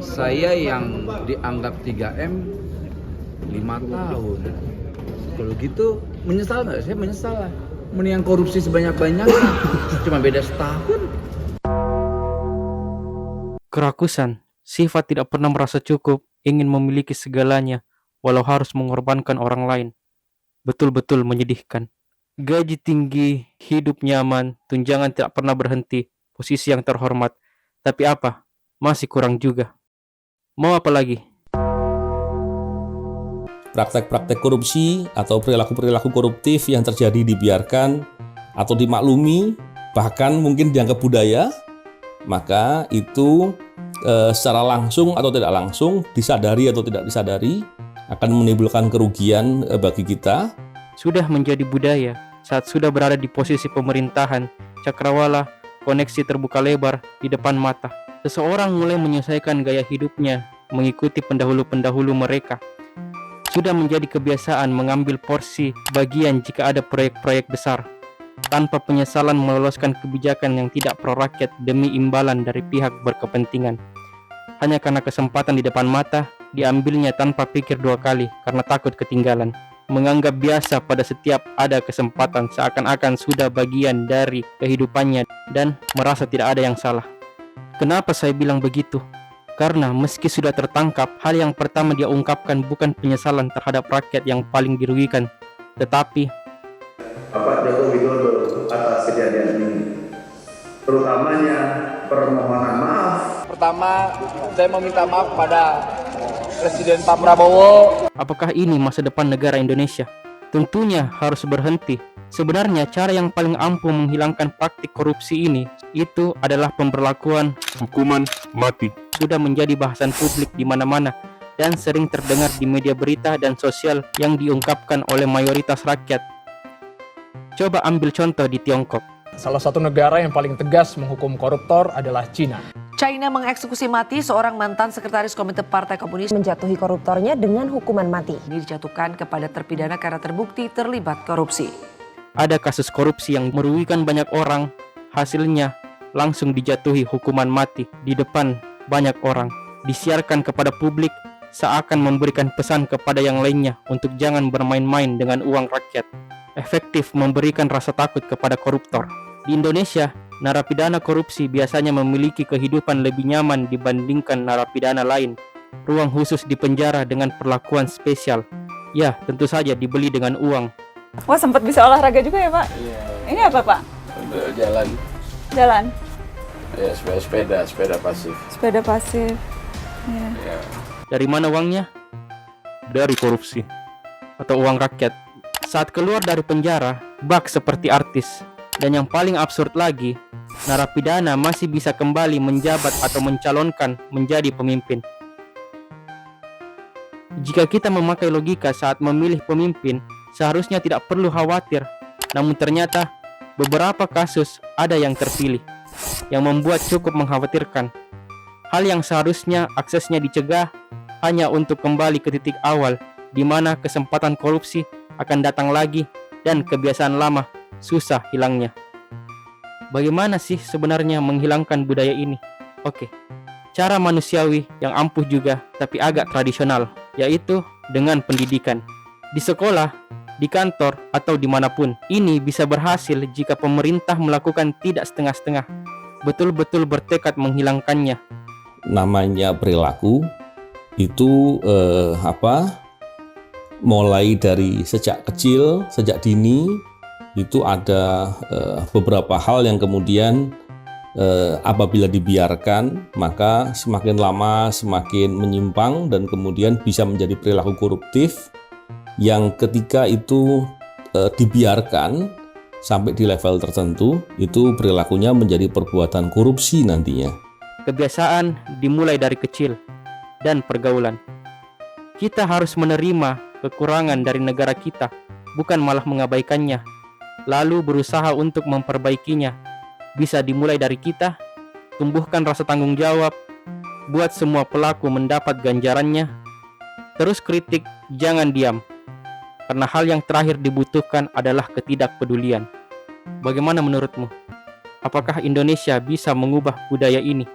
Saya yang dianggap 3M 5 tahun. Kalau gitu menyesal nggak? Saya menyesal lah. Mendingan korupsi sebanyak-banyaknya. Cuma beda setahun. Kerakusan, sifat tidak pernah merasa cukup, ingin memiliki segalanya, walau harus mengorbankan orang lain. Betul-betul menyedihkan. Gaji tinggi, hidup nyaman, tunjangan tidak pernah berhenti, posisi yang terhormat. Tapi apa? Masih kurang juga. Mau apa lagi? Praktek-praktek korupsi atau perilaku-perilaku koruptif yang terjadi dibiarkan atau dimaklumi, bahkan mungkin dianggap budaya, maka itu secara langsung atau tidak langsung, disadari atau tidak disadari, akan menimbulkan kerugian bagi kita. Sudah menjadi budaya saat sudah berada di posisi pemerintahan, cakrawala, koneksi terbuka lebar di depan mata. Seseorang mulai menyelesaikan gaya hidupnya, mengikuti pendahulu-pendahulu mereka. Sudah menjadi kebiasaan mengambil porsi bagian jika ada proyek-proyek besar, tanpa penyesalan meloloskan kebijakan yang tidak pro rakyat demi imbalan dari pihak berkepentingan. Hanya karena kesempatan di depan mata, diambilnya tanpa pikir dua kali karena takut ketinggalan. Menganggap biasa pada setiap ada kesempatan seakan-akan sudah bagian dari kehidupannya dan merasa tidak ada yang salah. Kenapa saya bilang begitu? Karena meski sudah tertangkap, hal yang pertama dia ungkapkan bukan penyesalan terhadap rakyat yang paling dirugikan, tetapi Bapak Joko Widodo atas kejadian ini. Terutamanya permohonan maaf. Pertama, saya meminta maaf pada Presiden Pak Prabowo. apakah ini masa depan negara Indonesia? Tentunya harus berhenti. Sebenarnya cara yang paling ampuh menghilangkan praktik korupsi ini itu adalah pemberlakuan hukuman mati. sudah menjadi bahasan publik di mana-mana dan sering terdengar di media berita dan sosial yang diungkapkan oleh mayoritas rakyat. Coba ambil contoh di Tiongkok. Salah satu negara yang paling tegas menghukum koruptor adalah Cina. China mengeksekusi mati seorang mantan sekretaris Komite Partai Komunis menjatuhi koruptornya dengan hukuman mati. ini dijatuhkan kepada terpidana karena terbukti terlibat korupsi. Ada kasus korupsi yang merugikan banyak orang, hasilnya langsung dijatuhi hukuman mati di depan banyak orang. Disiarkan kepada publik seakan memberikan pesan kepada yang lainnya untuk jangan bermain-main dengan uang rakyat. Efektif memberikan rasa takut kepada koruptor. Di Indonesia, narapidana korupsi biasanya memiliki kehidupan lebih nyaman dibandingkan narapidana lain. Ruang khusus di penjara dengan perlakuan spesial. Ya, tentu saja dibeli dengan uang. Wah, sempat bisa olahraga juga ya, Pak? Iya. Ini apa, Pak? Untuk jalan, Jalan, ya sepeda pasif. sepeda pasif. Ya. Ya. Dari mana uangnya? Dari korupsi atau uang rakyat. Saat keluar dari penjara, bak seperti artis. Dan yang paling absurd lagi, narapidana masih bisa kembali menjabat atau mencalonkan menjadi pemimpin. Jika kita memakai logika saat memilih pemimpin, seharusnya tidak perlu khawatir. Namun ternyata beberapa kasus ada yang terpilih, yang membuat cukup mengkhawatirkan. Hal yang seharusnya aksesnya dicegah hanya untuk kembali ke titik awal, di mana kesempatan korupsi akan datang lagi dan kebiasaan lama susah hilangnya. Bagaimana sih sebenarnya menghilangkan budaya ini? Oke, cara manusiawi yang ampuh juga tapi agak tradisional, yaitu dengan pendidikan. Di sekolah, di kantor, atau dimanapun. Ini bisa berhasil jika pemerintah melakukan tidak setengah-setengah, betul-betul bertekad menghilangkannya. Namanya perilaku itu mulai dari sejak kecil, sejak dini itu ada beberapa hal yang kemudian apabila dibiarkan maka semakin lama semakin menyimpang dan kemudian bisa menjadi perilaku koruptif yang ketika itu dibiarkan sampai di level tertentu itu perilakunya menjadi perbuatan korupsi nantinya. Kebiasaan dimulai dari kecil dan pergaulan. Kita harus menerima kekurangan dari negara kita, bukan malah mengabaikannya, lalu berusaha untuk memperbaikinya. Bisa dimulai dari kita, tumbuhkan rasa tanggung jawab, buat semua pelaku mendapat ganjarannya. Terus kritik, jangan diam, karena hal yang terakhir dibutuhkan adalah ketidakpedulian. Bagaimana menurutmu? Apakah Indonesia bisa mengubah budaya ini?